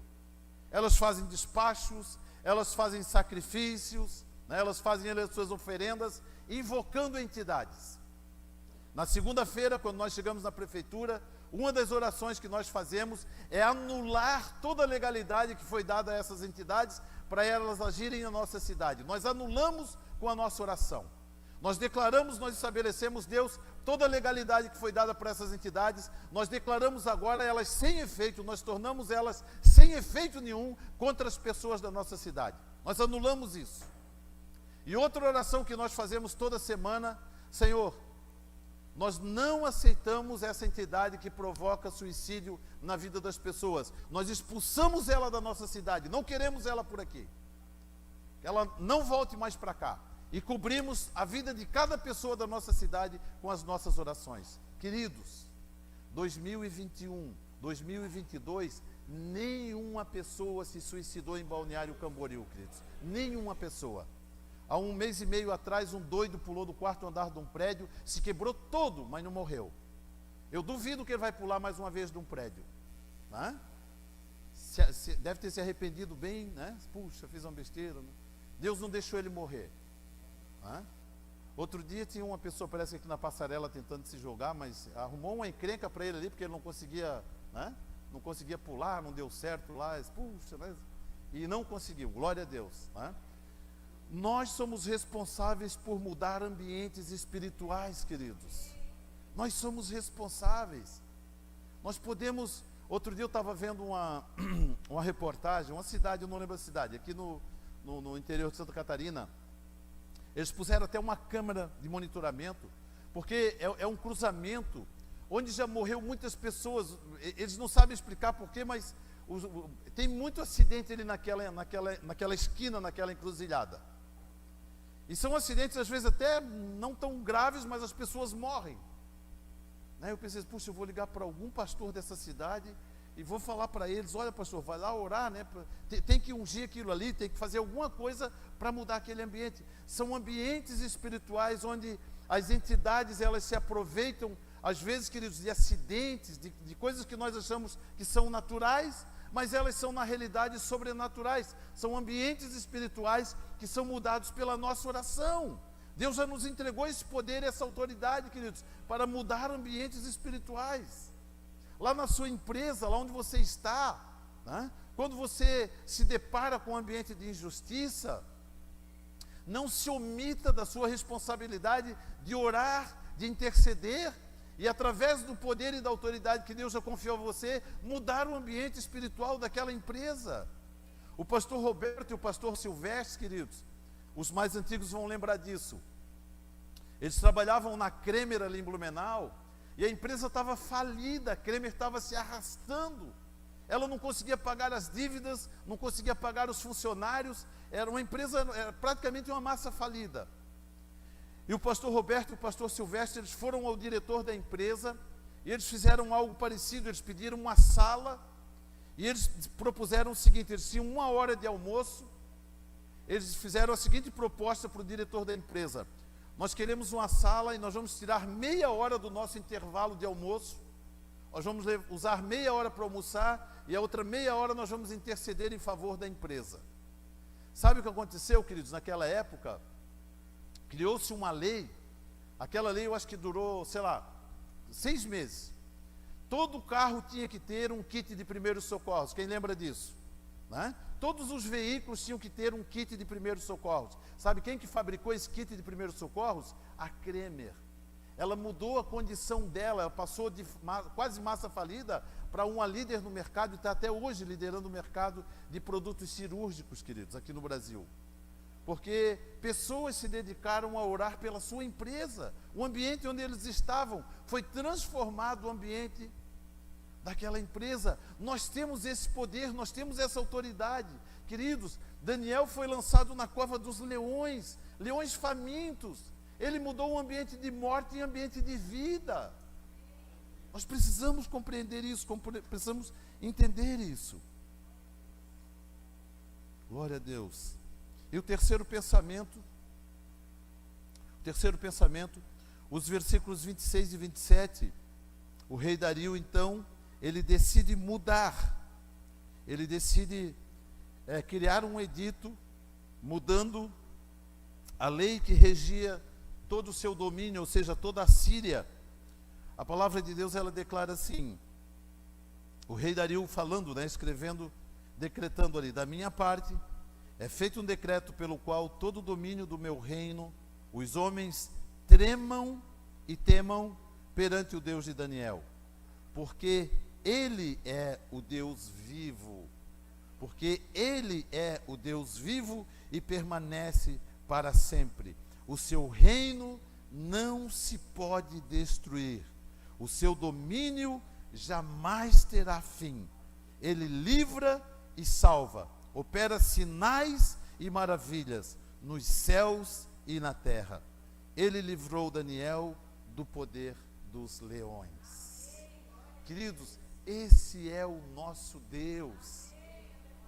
Elas fazem despachos, elas fazem sacrifícios, né? Elas fazem as suas oferendas, invocando entidades. Na segunda-feira, quando nós chegamos na prefeitura, uma das orações que nós fazemos é anular toda a legalidade que foi dada a essas entidades para elas agirem na nossa cidade. Nós anulamos com a nossa oração. Nós declaramos, nós estabelecemos, Deus, toda a legalidade que foi dada para essas entidades, nós declaramos agora elas sem efeito, nós tornamos elas sem efeito nenhum contra as pessoas da nossa cidade. Nós anulamos isso. E outra oração que nós fazemos toda semana: Senhor, nós não aceitamos essa entidade que provoca suicídio na vida das pessoas. Nós expulsamos ela da nossa cidade, não queremos ela por aqui. Que ela não volte mais para cá. E cobrimos a vida de cada pessoa da nossa cidade com as nossas orações. Queridos, 2021, 2022, nenhuma pessoa se suicidou em Balneário Camboriú, queridos. Nenhuma pessoa. Há 1 mês e meio atrás, um doido pulou do 4º andar de um prédio, se quebrou todo, mas não morreu. Eu duvido que ele vai pular mais uma vez de um prédio, né? Deve ter se arrependido bem, né? Puxa, fiz uma besteira, né? Deus não deixou ele morrer, né? Outro dia tinha uma pessoa, parece aqui na passarela, tentando se jogar, mas arrumou uma encrenca para ele ali, porque ele não conseguia, né? Não conseguia pular, não deu certo lá, puxa, né? E não conseguiu, glória a Deus, né? Nós somos responsáveis por mudar ambientes espirituais, queridos. Nós somos responsáveis. Nós podemos... Outro dia eu estava vendo uma reportagem, uma cidade, eu não lembro a cidade, aqui no interior de Santa Catarina. Eles puseram até uma câmera de monitoramento, porque é um cruzamento onde já morreu muitas pessoas. Eles não sabem explicar porquê, mas tem muito acidente ali naquela esquina, naquela encruzilhada. E são acidentes, às vezes, até não tão graves, mas as pessoas morrem. Né? Eu pensei, puxa, eu vou ligar para algum pastor dessa cidade e vou falar para eles: olha, pastor, vai lá orar, né? Tem que ungir aquilo ali, tem que fazer alguma coisa para mudar aquele ambiente. São ambientes espirituais onde as entidades, elas se aproveitam, às vezes, queridos, de acidentes, de coisas que nós achamos que são naturais, mas elas são na realidade sobrenaturais. São ambientes espirituais que são mudados pela nossa oração. Deus já nos entregou esse poder e essa autoridade, queridos, para mudar ambientes espirituais. Lá na sua empresa, lá onde você está, né? Quando você se depara com um ambiente de injustiça, não se omita da sua responsabilidade de orar, de interceder, e através do poder e da autoridade que Deus já confiou a você, mudar o ambiente espiritual daquela empresa. O pastor Roberto e o pastor Silvestre, queridos, os mais antigos vão lembrar disso. Eles trabalhavam na Kremer ali em Blumenau, e a empresa estava falida, a Kremer estava se arrastando. Ela não conseguia pagar as dívidas, não conseguia pagar os funcionários, era uma empresa, era praticamente uma massa falida. E o pastor Roberto e o pastor Silvestre, eles foram ao diretor da empresa, e eles fizeram algo parecido. Eles pediram uma sala, e eles propuseram o seguinte: eles tinham 1 hora de almoço. Eles fizeram a seguinte proposta para o diretor da empresa: nós queremos uma sala e nós vamos tirar meia hora do nosso intervalo de almoço, nós vamos usar meia hora para almoçar, e a outra meia hora nós vamos interceder em favor da empresa. Sabe o que aconteceu, queridos? Naquela época, criou-se uma lei. Aquela lei eu acho que durou, 6 meses. Todo carro tinha que ter um kit de primeiros socorros. Quem lembra disso? Né? Todos os veículos tinham que ter um kit de primeiros socorros. Sabe quem que fabricou esse kit de primeiros socorros? A Kremer. Ela mudou a condição dela, ela passou de quase massa falida para uma líder no mercado e está até hoje liderando o mercado de produtos cirúrgicos, queridos, aqui no Brasil. Porque pessoas se dedicaram a orar pela sua empresa. O ambiente onde eles estavam foi transformado o ambiente daquela empresa. Nós temos esse poder, nós temos essa autoridade. Queridos, Daniel foi lançado na cova dos leões, leões famintos. Ele mudou o ambiente de morte em ambiente de vida. Nós precisamos compreender isso, precisamos entender isso. Glória a Deus. E o terceiro pensamento, os versículos 26 e 27, o rei Dario, então, ele decide mudar, ele decide criar um edito, mudando a lei que regia todo o seu domínio, ou seja, toda a Síria. A palavra de Deus, ela declara assim, o rei Dario falando, escrevendo, decretando ali, da minha parte, é feito um decreto pelo qual todo o domínio do meu reino, os homens tremam e temam perante o Deus de Daniel, porque Ele é o Deus vivo, porque Ele é o Deus vivo e permanece para sempre. O seu reino não se pode destruir, o seu domínio jamais terá fim. Ele livra e salva, opera sinais e maravilhas nos céus e na terra. Ele livrou Daniel do poder dos leões. Queridos, esse é o nosso Deus.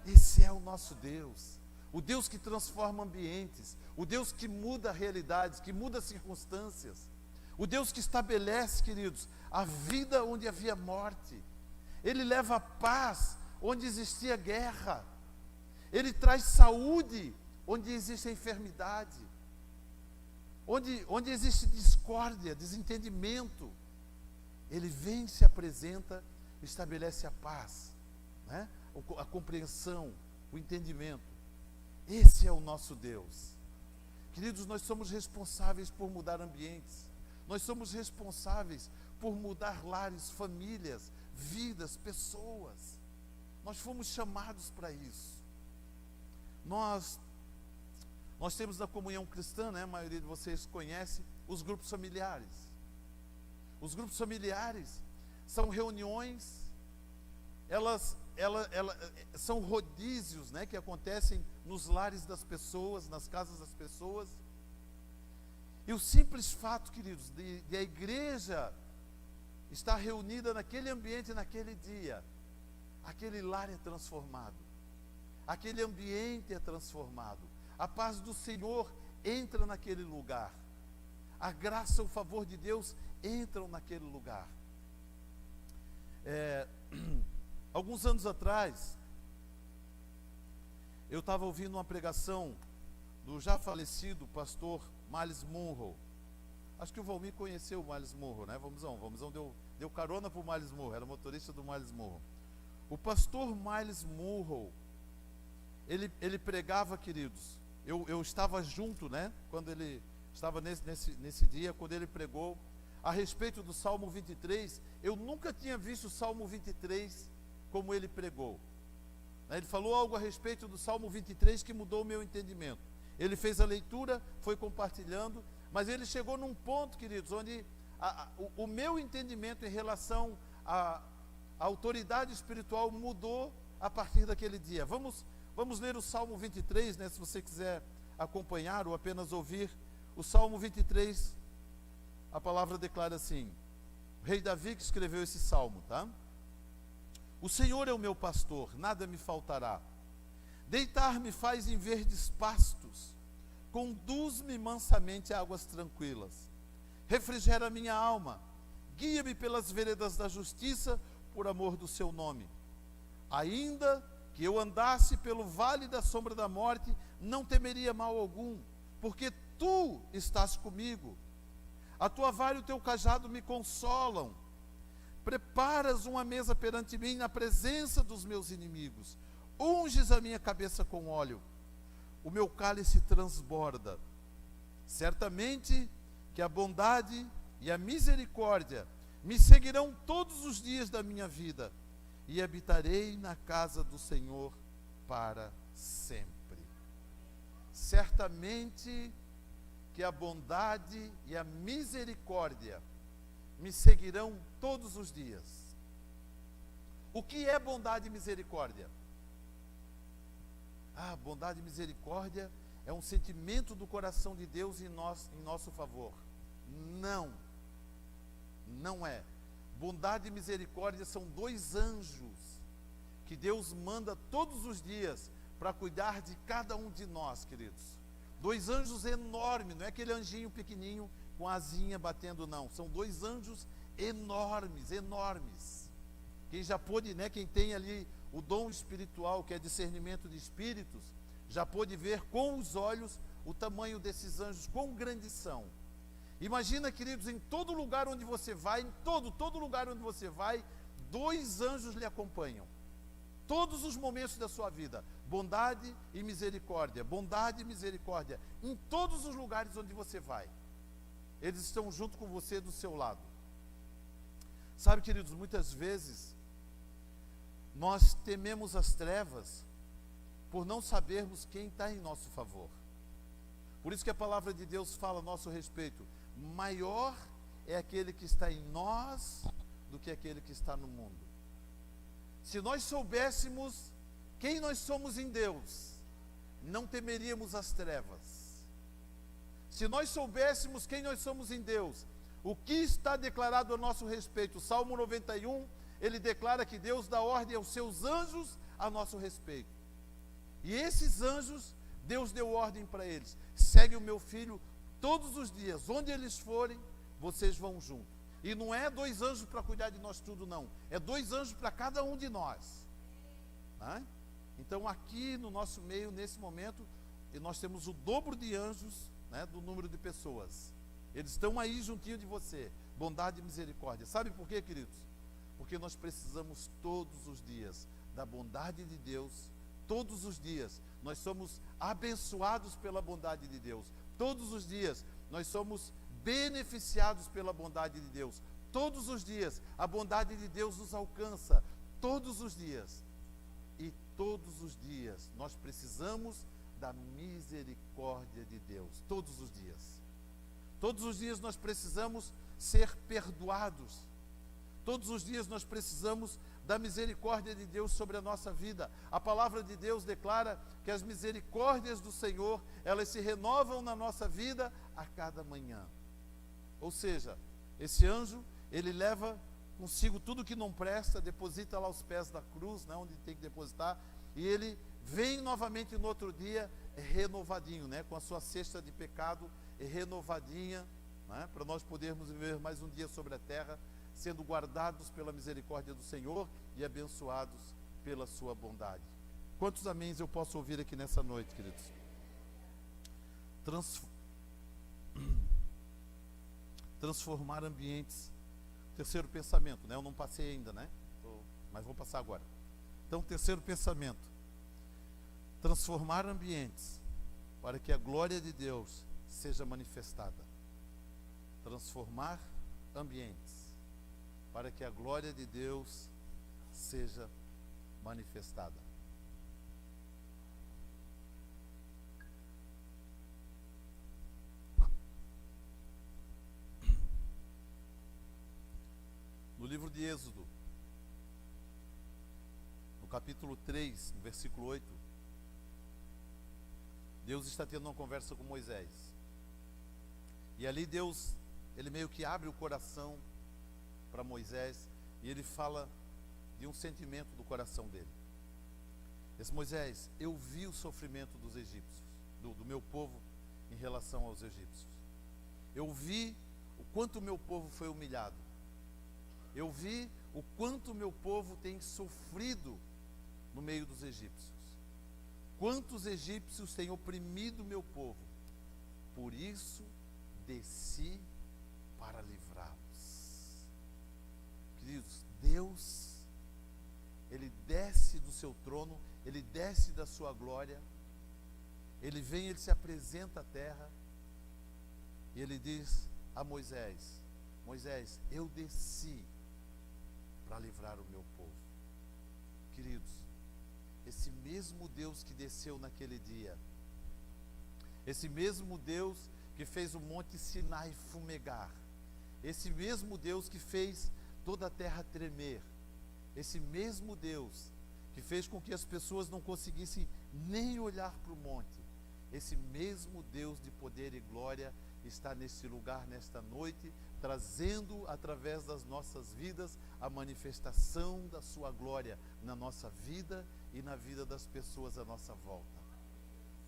Esse é o nosso Deus. O Deus que transforma ambientes, o Deus que muda realidades, que muda circunstâncias, o Deus que estabelece, queridos, a vida onde havia morte. Ele leva a paz onde existia guerra. Ele traz saúde onde existe enfermidade, onde existe discórdia, desentendimento. Ele vem, se apresenta, estabelece a paz, a compreensão, o entendimento. Esse é o nosso Deus. Queridos, nós somos responsáveis por mudar ambientes. Nós somos responsáveis por mudar lares, famílias, vidas, pessoas. Nós fomos chamados para isso. Nós temos na comunhão cristã, a maioria de vocês conhece, os grupos familiares. Os grupos familiares são reuniões, elas são rodízios, que acontecem nos lares das pessoas, nas casas das pessoas. E o simples fato, queridos, de a igreja estar reunida naquele ambiente, naquele dia, aquele lar é transformado, aquele ambiente é transformado, a paz do Senhor entra naquele lugar, a graça, o favor de Deus entram naquele lugar. Alguns anos atrás, eu estava ouvindo uma pregação do já falecido pastor Myles Munroe. Acho que o Valmir conheceu o Myles Munroe, Vamuzão deu carona para o Myles Munroe, era motorista do Myles Munroe. O pastor Myles Munroe, ele pregava, queridos, eu estava junto, quando ele estava nesse dia, quando ele pregou a respeito do Salmo 23, eu nunca tinha visto o Salmo 23 como ele pregou. Ele falou algo a respeito do Salmo 23 que mudou o meu entendimento. Ele fez a leitura, foi compartilhando, mas ele chegou num ponto, queridos, onde o meu entendimento em relação à autoridade espiritual mudou a partir daquele dia. Vamos ler o Salmo 23, se você quiser acompanhar ou apenas ouvir. O Salmo 23, a palavra declara assim, o rei Davi que escreveu esse salmo, O Senhor é o meu pastor, nada me faltará. Deitar-me faz em verdes pastos, conduz-me mansamente a águas tranquilas. Refrigera minha alma, guia-me pelas veredas da justiça, por amor do seu nome. Ainda que eu andasse pelo vale da sombra da morte, não temeria mal algum, porque tu estás comigo. A tua vara e o teu cajado me consolam. Preparas uma mesa perante mim na presença dos meus inimigos. Unges a minha cabeça com óleo. O meu cálice transborda. Certamente que a bondade e a misericórdia me seguirão todos os dias da minha vida, e habitarei na casa do Senhor para sempre. Certamente que a bondade e a misericórdia me seguirão todos os dias. O que é bondade e misericórdia? Bondade e misericórdia é um sentimento do coração de Deus em nosso favor. Não, não é. Bondade e misericórdia são dois anjos que Deus manda todos os dias para cuidar de cada um de nós, queridos. Dois anjos enormes, não é aquele anjinho pequenininho com a asinha batendo, não. São dois anjos enormes, enormes. Quem já pôde, quem tem ali o dom espiritual, que é discernimento de espíritos, já pôde ver com os olhos o tamanho desses anjos, quão grandes são. Imagina, queridos, em todo lugar onde você vai, em todo lugar onde você vai, dois anjos lhe acompanham. Todos os momentos da sua vida, bondade e misericórdia, bondade e misericórdia, em todos os lugares onde você vai. Eles estão junto com você, do seu lado. Sabe, queridos, muitas vezes nós tememos as trevas por não sabermos quem está em nosso favor. Por isso que a palavra de Deus fala a nosso respeito: maior é aquele que está em nós do que aquele que está no mundo. Se nós soubéssemos quem nós somos em Deus, não temeríamos as trevas. Se nós soubéssemos quem nós somos em Deus, o que está declarado a nosso respeito, o Salmo 91, ele declara que Deus dá ordem aos seus anjos a nosso respeito. E esses anjos, Deus deu ordem para eles: segue o meu filho todos os dias, onde eles forem, vocês vão junto. E não é dois anjos para cuidar de nós tudo, não. É dois anjos para cada um de nós. Então aqui no nosso meio, nesse momento, nós temos o dobro de anjos, do número de pessoas. Eles estão aí juntinho de você. Bondade e misericórdia. Sabe por quê, queridos? Porque nós precisamos todos os dias da bondade de Deus. Todos os dias nós somos abençoados pela bondade de Deus. Todos os dias nós somos beneficiados pela bondade de Deus. Todos os dias a bondade de Deus nos alcança. Todos os dias. E todos os dias nós precisamos da misericórdia de Deus. Todos os dias. Todos os dias nós precisamos ser perdoados. Todos os dias nós precisamos da misericórdia de Deus sobre a nossa vida. A palavra de Deus declara que as misericórdias do Senhor, elas se renovam na nossa vida a cada manhã. Ou seja, esse anjo, ele leva consigo tudo que não presta, deposita lá aos pés da cruz, onde tem que depositar, e ele vem novamente no outro dia renovadinho, com a sua cesta de pecado renovadinha, para nós podermos viver mais um dia sobre a terra, sendo guardados pela misericórdia do Senhor e abençoados pela sua bondade. Quantos améns eu posso ouvir aqui nessa noite, queridos? Transformar ambientes. Terceiro pensamento, eu não passei ainda, mas vou passar agora. Então, terceiro pensamento: transformar ambientes para que a glória de Deus seja manifestada. Transformar ambientes para que a glória de Deus seja manifestada. No livro de Êxodo, no capítulo 3, no versículo 8, Deus está tendo uma conversa com Moisés. E ali Deus, ele meio que abre o coração para Moisés, e ele fala de um sentimento do coração dele. Esse Moisés, eu vi o sofrimento dos egípcios, do meu povo em relação aos egípcios. Eu vi o quanto o meu povo foi humilhado. Eu vi o quanto o meu povo tem sofrido no meio dos egípcios. Quantos egípcios têm oprimido meu povo? Por isso desci para livrá-los. Queridos, Deus, Ele desce do seu trono, Ele desce da sua glória, Ele vem, Ele se apresenta à terra, e Ele diz a Moisés: Moisés, eu desci para livrar o meu povo. Queridos, esse mesmo Deus que desceu naquele dia, esse mesmo Deus que fez o monte Sinai fumegar, esse mesmo Deus que fez toda a terra tremer, esse mesmo Deus que fez com que as pessoas não conseguissem nem olhar para o monte, esse mesmo Deus de poder e glória está nesse lugar, nesta noite, trazendo através das nossas vidas a manifestação da sua glória na nossa vida e na vida das pessoas à nossa volta.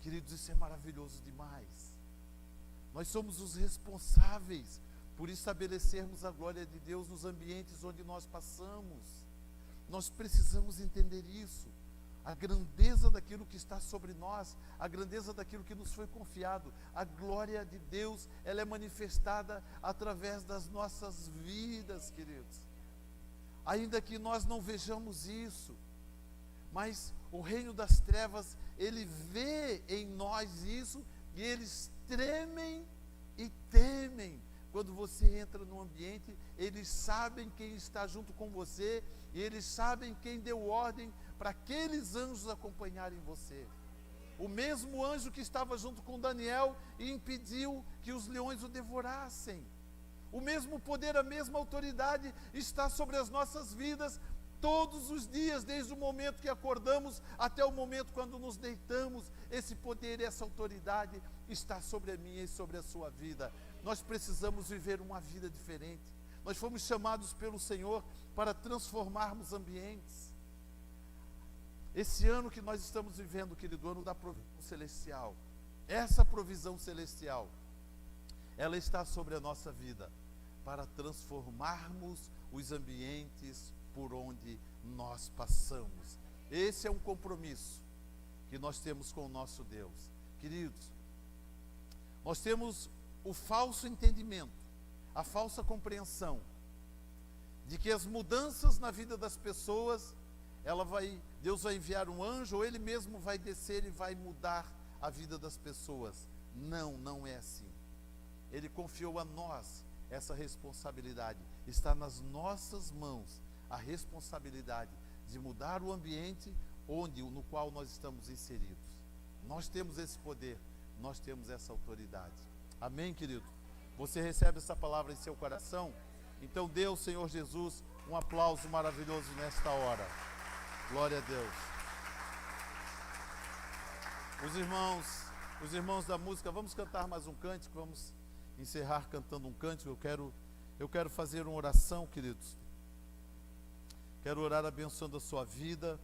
Queridos, isso é maravilhoso demais. Nós somos os responsáveis por estabelecermos a glória de Deus nos ambientes onde nós passamos. Nós precisamos entender isso. A grandeza daquilo que está sobre nós, a grandeza daquilo que nos foi confiado, a glória de Deus, ela é manifestada através das nossas vidas, queridos. Ainda que nós não vejamos isso, mas o reino das trevas, ele vê em nós isso, e eles tremem e temem. Quando você entra no ambiente, eles sabem quem está junto com você, e eles sabem quem deu ordem para aqueles anjos acompanharem você. O mesmo anjo que estava junto com Daniel e impediu que os leões o devorassem. O mesmo poder, a mesma autoridade está sobre as nossas vidas todos os dias, desde o momento que acordamos até o momento quando nos deitamos. Esse poder e essa autoridade está sobre a minha e sobre a sua vida. Nós precisamos viver uma vida diferente. Nós fomos chamados pelo Senhor para transformarmos ambientes. Esse ano que nós estamos vivendo, querido, ano da provisão celestial, essa provisão celestial, ela está sobre a nossa vida, para transformarmos os ambientes por onde nós passamos. Esse é um compromisso que nós temos com o nosso Deus. Queridos, nós temos o falso entendimento, a falsa compreensão de que as mudanças na vida das pessoas, Deus vai enviar um anjo, ou Ele mesmo vai descer e vai mudar a vida das pessoas. Não, não é assim. Ele confiou a nós essa responsabilidade. Está nas nossas mãos a responsabilidade de mudar o ambiente no qual nós estamos inseridos. Nós temos esse poder, nós temos essa autoridade. Amém, querido? Você recebe essa palavra em seu coração? Então dê ao Senhor Jesus um aplauso maravilhoso nesta hora. Glória a Deus. Os irmãos da música, vamos cantar mais um cântico, vamos encerrar cantando um cântico. Eu quero fazer uma oração, queridos. Quero orar abençoando a sua vida.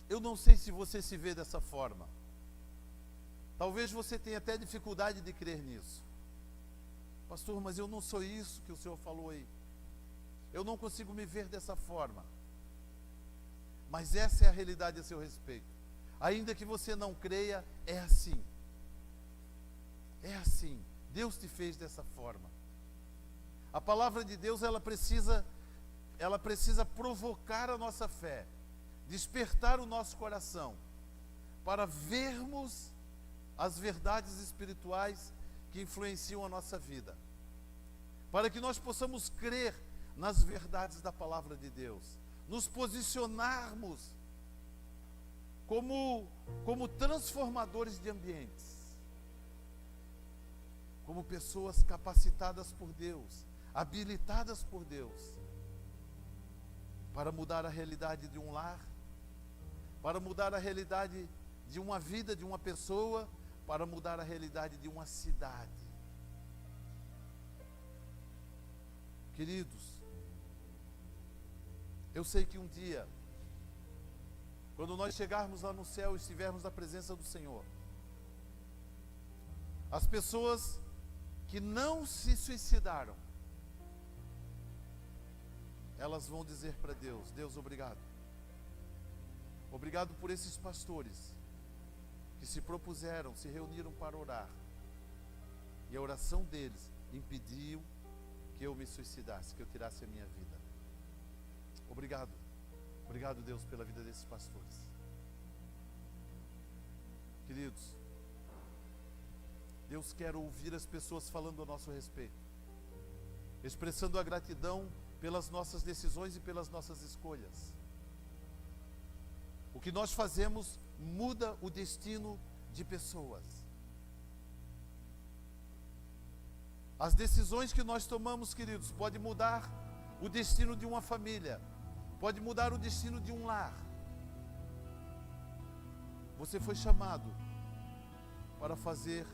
Eu não sei se você se vê dessa forma. Talvez você tenha até dificuldade de crer nisso. Pastor, mas eu não sou isso que o Senhor falou aí. Eu não consigo me ver dessa forma. Mas essa é a realidade a seu respeito. Ainda que você não creia, é assim. É assim. Deus te fez dessa forma. A palavra de Deus, ela precisa provocar a nossa fé, despertar o nosso coração, para vermos as verdades espirituais que influenciam a nossa vida, para que nós possamos crer nas verdades da palavra de Deus, nos posicionarmos como transformadores de ambientes, como pessoas capacitadas por Deus, habilitadas por Deus, para mudar a realidade de um lar, para mudar a realidade de uma vida, de uma pessoa, para mudar a realidade de uma cidade. Queridos, eu sei que um dia, quando nós chegarmos lá no céu e estivermos na presença do Senhor, as pessoas que não se suicidaram, elas vão dizer para Deus: Deus, obrigado. Obrigado por esses pastores que se propuseram, se reuniram para orar. E a oração deles impediu que eu me suicidasse, que eu tirasse a minha vida. Obrigado. Obrigado, Deus, pela vida desses pastores. Queridos, Deus quer ouvir as pessoas falando a nosso respeito, expressando a gratidão pelas nossas decisões e pelas nossas escolhas. O que nós fazemos muda o destino de pessoas. As decisões que nós tomamos, queridos, pode mudar o destino de uma família, pode mudar o destino de um lar. Você foi chamado para fazer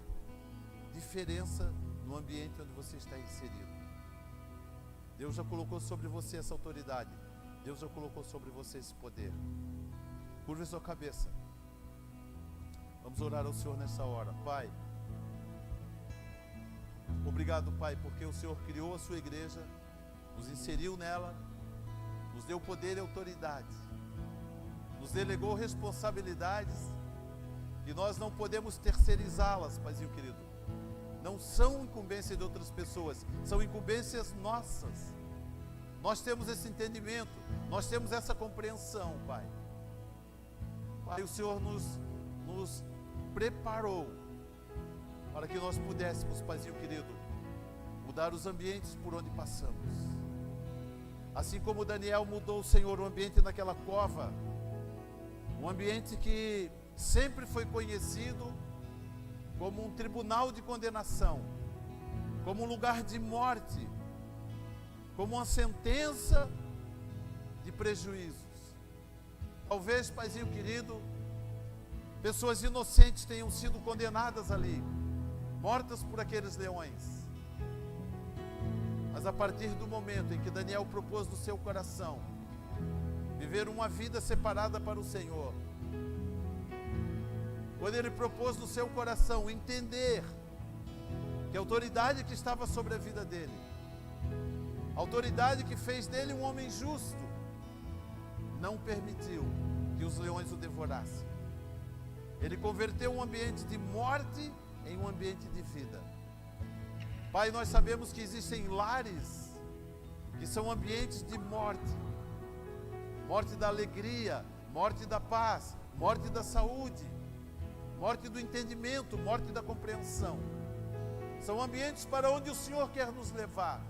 diferença no ambiente onde você está inserido. Deus já colocou sobre você essa autoridade. Deus já colocou sobre você esse poder. Curva sua cabeça. Vamos orar ao Senhor nessa hora. Pai, obrigado, Pai, porque o Senhor criou a sua igreja, nos inseriu nela, nos deu poder e autoridade, nos delegou responsabilidades e nós não podemos terceirizá-las, Paizinho querido. Não são incumbência de outras pessoas, são incumbências nossas. Nós temos esse entendimento, nós temos essa compreensão, Pai. Pai, o Senhor nos preparou para que nós pudéssemos, Paizinho querido, mudar os ambientes por onde passamos. Assim como Daniel mudou, Senhor, o ambiente naquela cova, um ambiente que sempre foi conhecido como um tribunal de condenação, como um lugar de morte, como uma sentença de prejuízos. Talvez, Paizinho querido, pessoas inocentes tenham sido condenadas ali, mortas por aqueles leões. Mas a partir do momento em que Daniel propôs no seu coração viver uma vida separada para o Senhor, quando ele propôs no seu coração entender que a autoridade que estava sobre a vida dele, a autoridade que fez dele um homem justo, não permitiu que os leões o devorassem. Ele converteu um ambiente de morte em um ambiente de vida. Pai, nós sabemos que existem lares que são ambientes de morte, morte da alegria, morte da paz, morte da saúde, morte do entendimento, morte da compreensão. São ambientes para onde o Senhor quer nos levar.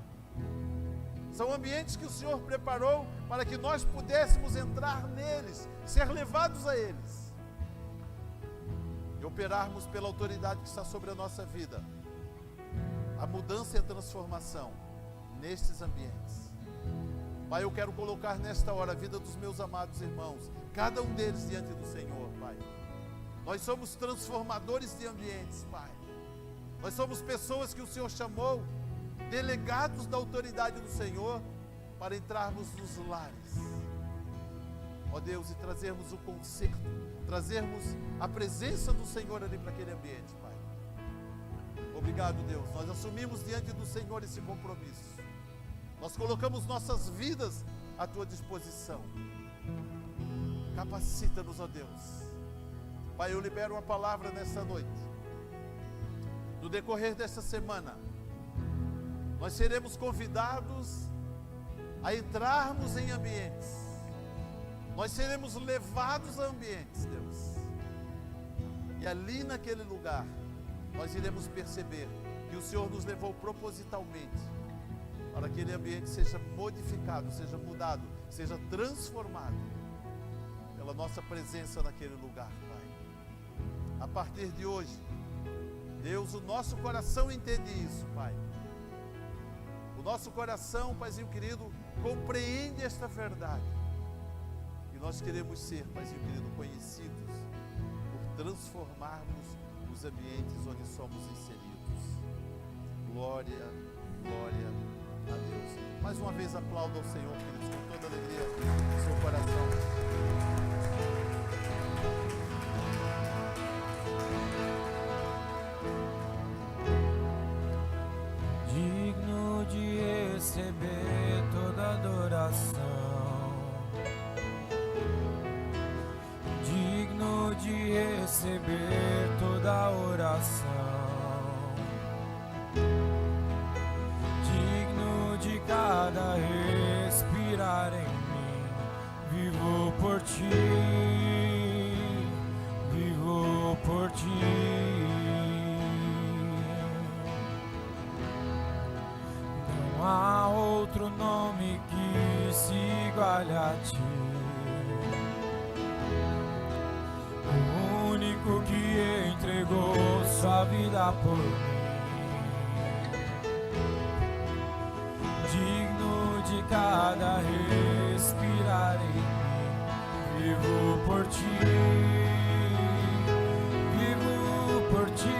São ambientes que o Senhor preparou para que nós pudéssemos entrar neles, ser levados a eles e operarmos pela autoridade que está sobre a nossa vida a mudança e a transformação nestes ambientes. Pai, eu quero colocar nesta hora a vida dos meus amados irmãos, cada um deles diante do Senhor, Pai. Nós somos transformadores de ambientes, Pai. Nós somos pessoas que o Senhor chamou, delegados da autoridade do Senhor, para entrarmos nos lares, ó Deus, e trazermos o conserto, trazermos a presença do Senhor ali para aquele ambiente, Pai. Obrigado, Deus. Nós assumimos diante do Senhor esse compromisso. Nós colocamos nossas vidas à tua disposição. Capacita-nos, ó Deus. Pai, eu libero uma palavra nessa noite. No decorrer desta semana, nós seremos convidados a entrarmos em ambientes. Nós seremos levados a ambientes, Deus. E ali naquele lugar, nós iremos perceber que o Senhor nos levou propositalmente para que aquele ambiente seja modificado, seja mudado, seja transformado pela nossa presença naquele lugar, Pai. A partir de hoje, Deus, o nosso coração entende isso, Pai. O nosso coração, Paizinho querido, compreende esta verdade. E nós queremos ser, Paizinho querido, conhecidos por transformarmos os ambientes onde somos inseridos. Glória, glória a Deus. Mais uma vez aplauda ao Senhor, queridos, com toda a alegria do seu coração. Digno de receber toda adoração, cada respirar em mim. Vivo por ti, vivo por ti. Não há outro nome que se iguale a ti. O único que entregou sua vida por mim. Digno de cada respirar em mim. Vivo por ti, vivo por ti.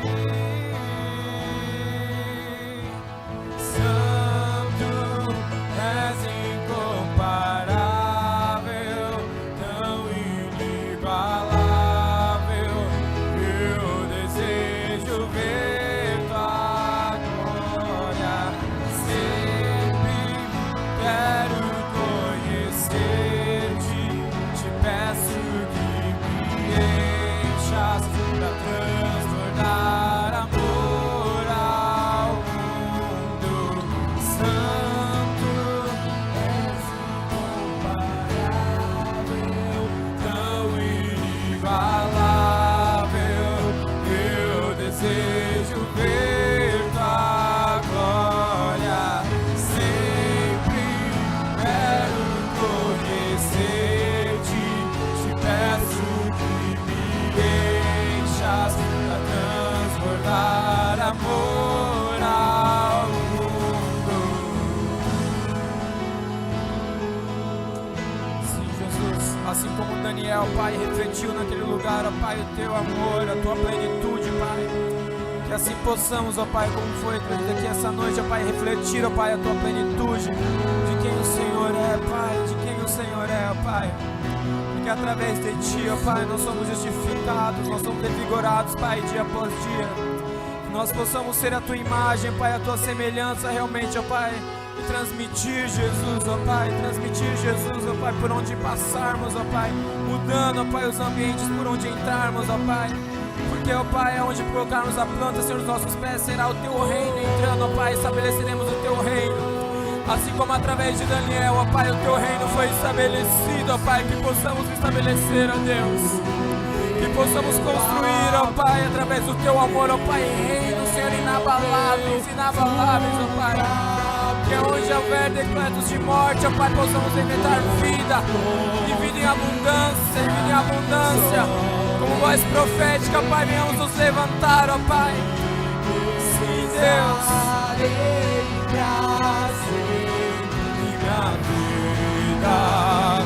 Assim como Daniel, Pai, refletiu naquele lugar, ó Pai, o Teu amor, a Tua plenitude, Pai. Que assim possamos, ó Pai, como foi trazido aqui essa noite, ó Pai, refletir, ó Pai, a Tua plenitude, de quem o Senhor é, Pai, de quem o Senhor é, ó Pai. Porque através de Ti, ó Pai, nós somos justificados, nós somos revigorados, Pai, dia após dia. Que nós possamos ser a Tua imagem, Pai, a Tua semelhança realmente, ó Pai. E transmitir Jesus, ó Pai, transmitir Jesus, ó Pai, por onde passarmos, ó Pai, mudando, ó Pai, os ambientes por onde entrarmos, ó Pai, porque, ó Pai, aonde colocarmos a planta, Senhor, os nossos pés, será o Teu reino entrando, ó Pai, estabeleceremos o Teu reino, assim como através de Daniel, ó Pai, o Teu reino foi estabelecido, ó Pai, que possamos estabelecer, ó Deus, que possamos construir, ó Pai, através do Teu amor, ó Pai, reino, Senhor, inabaláveis, ó Pai. Que onde houver decretos de morte, ó Pai, possamos inventar vida, e vida em abundância, e vida em abundância. Como voz profética, Pai, venhamos nos levantar, ó Pai. Sim, Deus. Prazer em minha vida.